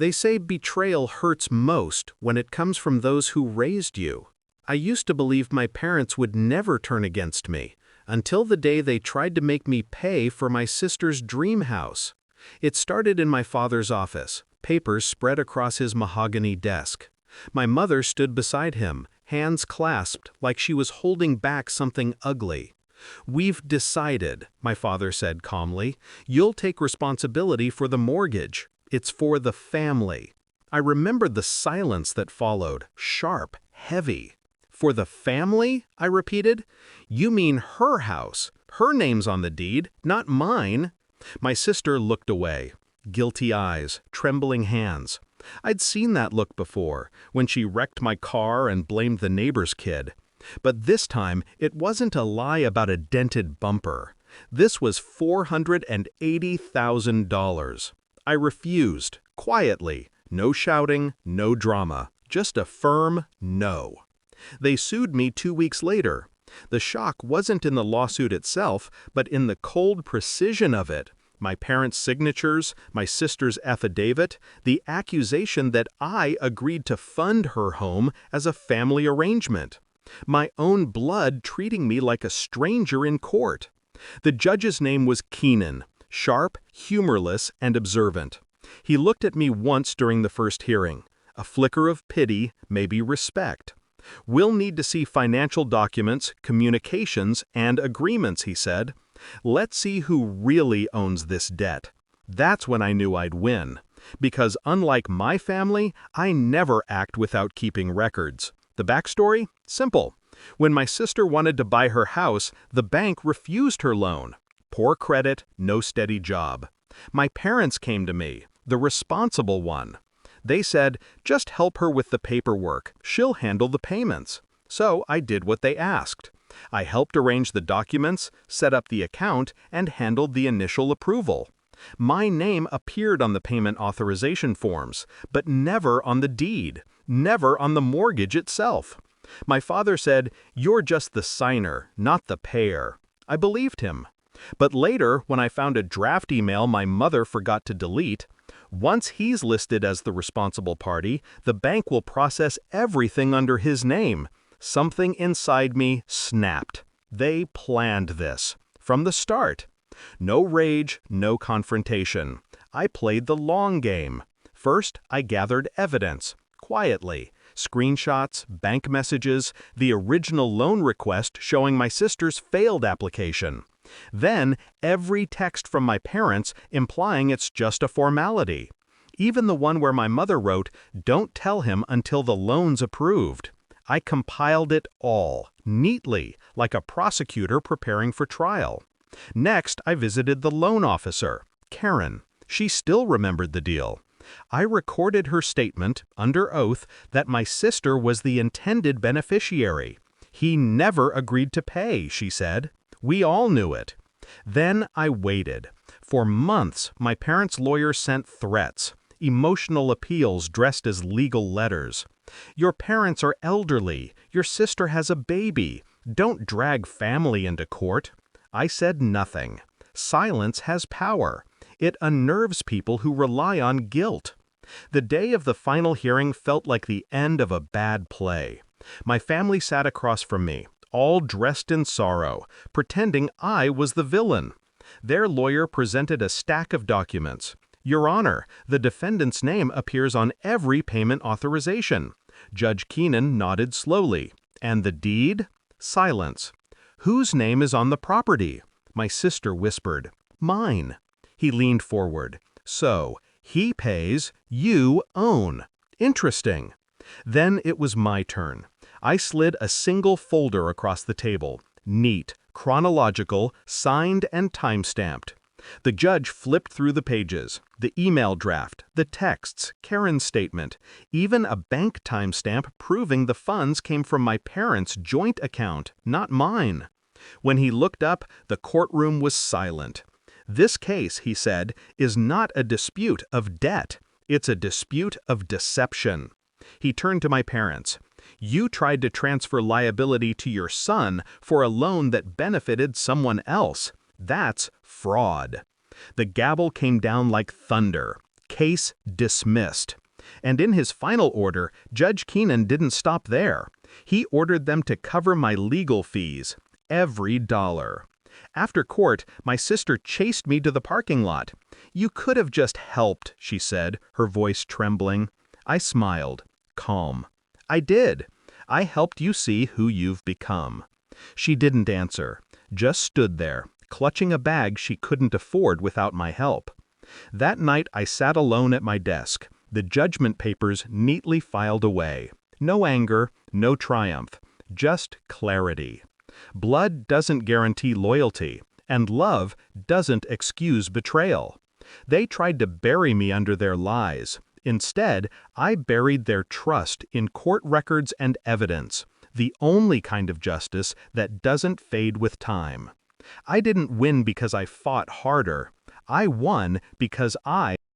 They say betrayal hurts most when it comes from those who raised you. I used to believe my parents would never turn against me, until the day they tried to make me pay for my sister's dream house. It started in my father's office, papers spread across his mahogany desk. My mother stood beside him, hands clasped like she was holding back something ugly. "We've decided," my father said calmly. "You'll take responsibility for the mortgage. It's for the family." I remembered the silence that followed, sharp, heavy. "For the family?" I repeated. "You mean her house. Her name's on the deed, not mine." My sister looked away. Guilty eyes, trembling hands. I'd seen that look before, when she wrecked my car and blamed the neighbor's kid. But this time, it wasn't a lie about a dented bumper. This was $480,000. I refused, quietly. No shouting, no drama, just a firm no. They sued me 2 weeks later. The shock wasn't in the lawsuit itself, but in the cold precision of it. My parents' signatures, my sister's affidavit, the accusation that I agreed to fund her home as a family arrangement. My own blood treating me like a stranger in court. The judge's name was Keenan, sharp, humorless, and observant. He looked at me once during the first hearing. A flicker of pity, maybe respect. "We'll need to see financial documents, communications, and agreements," he said. "Let's see who really owns this debt." That's when I knew I'd win. Because unlike my family, I never act without keeping records. The backstory? Simple. When my sister wanted to buy her house, the bank refused her loan. Poor credit, no steady job. My parents came to me, the responsible one. They said, "Just help her with the paperwork. She'll handle the payments." So I did what they asked. I helped arrange the documents, set up the account, and handled the initial approval. My name appeared on the payment authorization forms, but never on the deed, never on the mortgage itself. My father said, "You're just the signer, not the payer." I believed him. But later, when I found a draft email my mother forgot to delete, once he's listed as the responsible party, the bank will process everything under his name. Something inside me snapped. They planned this. From the start. No rage, no confrontation. I played the long game. First, I gathered evidence. Quietly. Screenshots, bank messages, the original loan request showing my sister's failed application. Then, every text from my parents implying it's just a formality. Even the one where my mother wrote, "Don't tell him until the loan's approved." I compiled it all, neatly, like a prosecutor preparing for trial. Next, I visited the loan officer, Karen. She still remembered the deal. I recorded her statement, under oath, that my sister was the intended beneficiary. "He never agreed to pay," she said. We all knew it. Then I waited. For months, my parents' lawyer sent threats, emotional appeals dressed as legal letters. "Your parents are elderly. Your sister has a baby. Don't drag family into court." I said nothing. Silence has power. It unnerves people who rely on guilt. The day of the final hearing felt like the end of a bad play. My family sat across from me, all dressed in sorrow, pretending I was the villain. Their lawyer presented a stack of documents. "Your Honor, the defendant's name appears on every payment authorization." Judge Keenan nodded slowly. "And the deed?" Silence. "Whose name is on the property?" My sister whispered. "Mine." He leaned forward. "So, he pays, you own. Interesting." Then it was my turn. I slid a single folder across the table. Neat, chronological, signed and time-stamped. The judge flipped through the pages. The email draft, the texts, Karen's statement, even a bank timestamp proving the funds came from my parents' joint account, not mine. When he looked up, the courtroom was silent. "This case," he said, "is not a dispute of debt. It's a dispute of deception." He turned to my parents. "You tried to transfer liability to your son for a loan that benefited someone else. That's fraud." The gavel came down like thunder. Case dismissed. And in his final order, Judge Keenan didn't stop there. He ordered them to cover my legal fees, every dollar. After court, my sister chased me to the parking lot. "You could have just helped," she said, her voice trembling. I smiled, calm. "I did. I helped you see who you've become." She didn't answer, just stood there, clutching a bag she couldn't afford without my help. That night I sat alone at my desk, the judgment papers neatly filed away. No anger, no triumph, just clarity. Blood doesn't guarantee loyalty, and love doesn't excuse betrayal. They tried to bury me under their lies. Instead, I buried their trust in court records and evidence, the only kind of justice that doesn't fade with time. I didn't win because I fought harder. I won because I